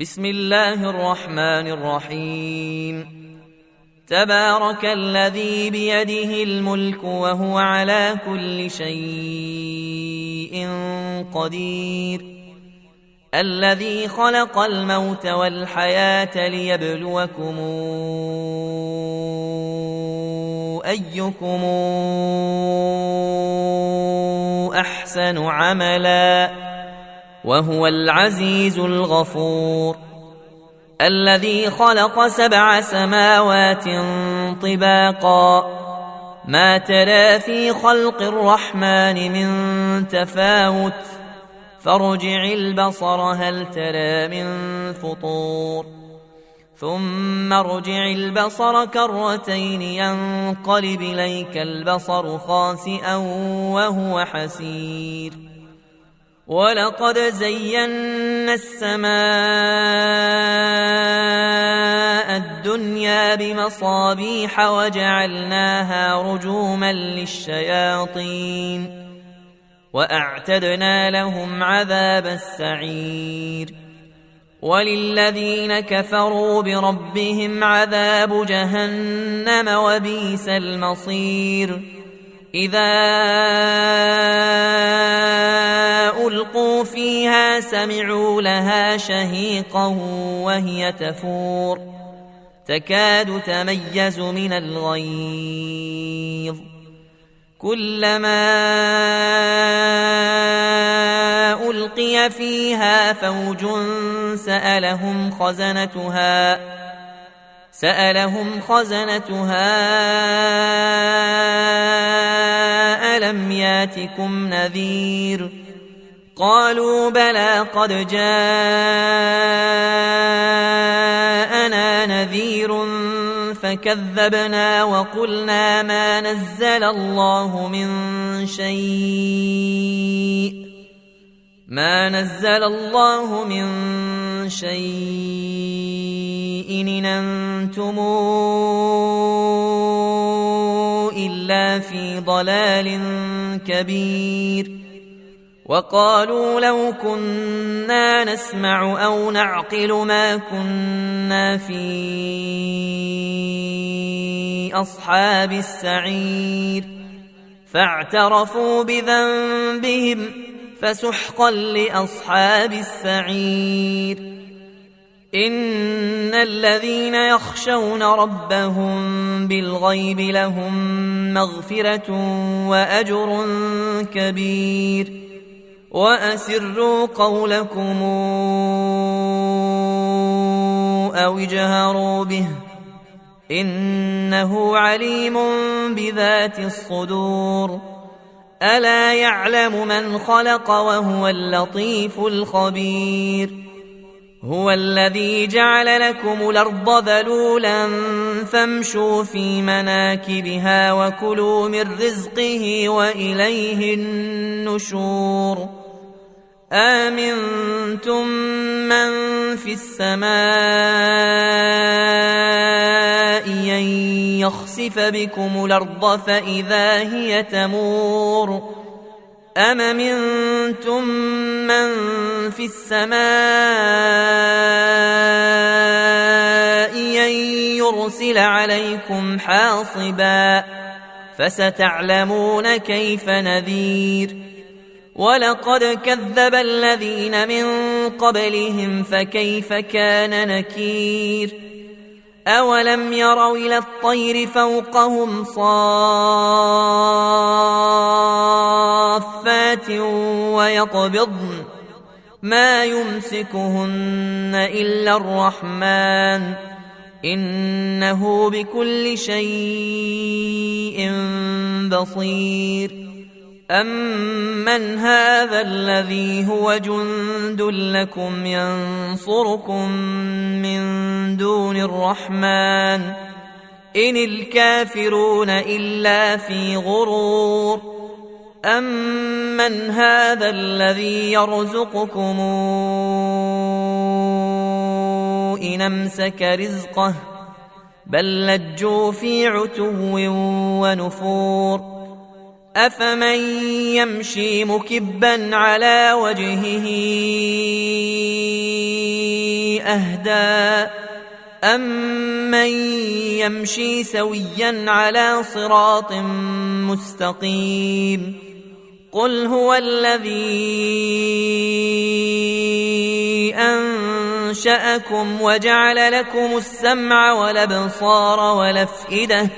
بسم الله الرحمن الرحيم. تبارك الذي بيده الملك وهو على كل شيء قدير، الذي خلق الموت والحياة ليبلوكم أيكم أحسن عملا وهو العزيز الغفور، الذي خلق 7 سماوات طباقا، ما ترى في خلق الرحمن من تفاوت، فارجع البصر هل ترى من فطور، ثم ارجع البصر كرتين ينقلب إليك البصر خاسئا وهو حسير. ولقد زينا السماء الدنيا بمصابيح وجعلناها رجوما للشياطين وأعتدنا لهم عذاب السعير. وللذين كفروا بربهم عذاب جهنم وبئس المصير. إذا ألقوا فيها سمعوا لها شهيقا وهي تفور، تكاد تميز من الغيظ، كلما ألقي فيها فوج سألهم خزنتها ألم ياتكم نذير؟ قالوا بلى قد جاءنا نذير فكذبنا وقلنا ما نزل الله من شيء إن أنتم إلا في ضلال كبير. وقالوا لو كنا نسمع أو نعقل ما كنا في أصحاب السعير، فاعترفوا بذنبهم فسحقا لأصحاب السعير. إن الذين يخشون ربهم بالغيب لهم مغفرة وأجر كبير. وأسروا قولكم أو اجهروا به إنه عليم بذات الصدور. ألا يعلم من خلق وهو اللطيف الخبير. هو الذي جعل لكم الأرض ذلولا فامشوا في مناكبها وكلوا من رزقه وإليه النشور. آمنتم من في السماء أن يخسف بكم الأرض فإذا هي تمور، أم أمنتم من في السماء أن يرسل عليكم حاصبا فستعلمون كيف نذير. ولقد كذب الذين من قبلهم فكيف كان نكير. أولم يروا إلى الطير فوقهم صافات ويقبضن ما يمسكهن إلا الرحمن إنه بكل شيء بصير. أمن هذا الذي هو جند لكم ينصركم من دون الرحمن إن الكافرون إلا في غرور. أمن هذا الذي يرزقكم إن أمسك رزقه بل لجوا في عتو ونفور. أفمن يمشي مكبا على وجهه أهدى أمن يمشي سويا على صراط مستقيم قل هو الذي أنشأكم وجعل لكم السمع والأبصار والأفئدة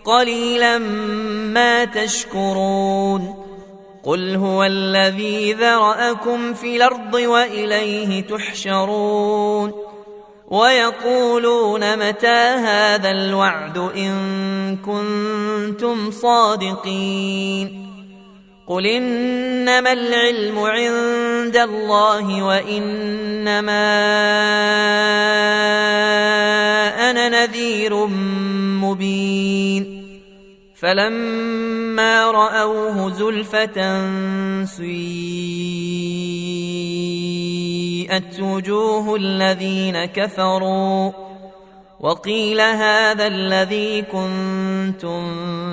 قليلا ما تشكرون قل هو الذي ذرأكم في الأرض وإليه تحشرون ويقولون متى هذا الوعد إن كنتم صادقين قل إنما العلم عند الله وإنما أنا نذير مبين فلما رأوه زلفة سيئت وجوه الذين كفروا وقيل هذا الذي كنتم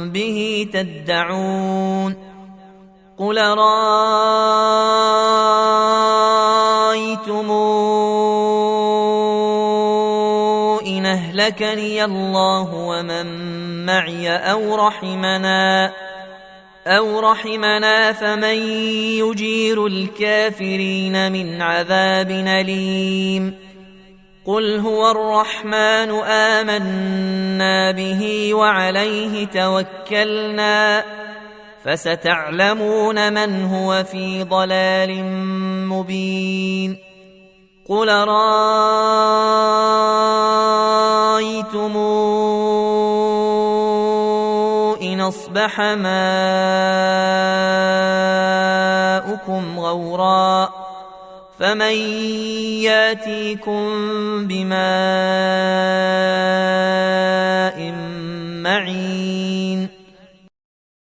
به تدعون قل رأيتم إن أهلكني الله ومن معي أو رحمنا فمن يجير الكافرين من عذاب أليم قل هو الرحمن آمنا به وعليه توكلنا فستعلمون من هو في ضلال مبين قل رأيتم إن أصبح ماؤكم غورا فمن ياتيكم بماء معين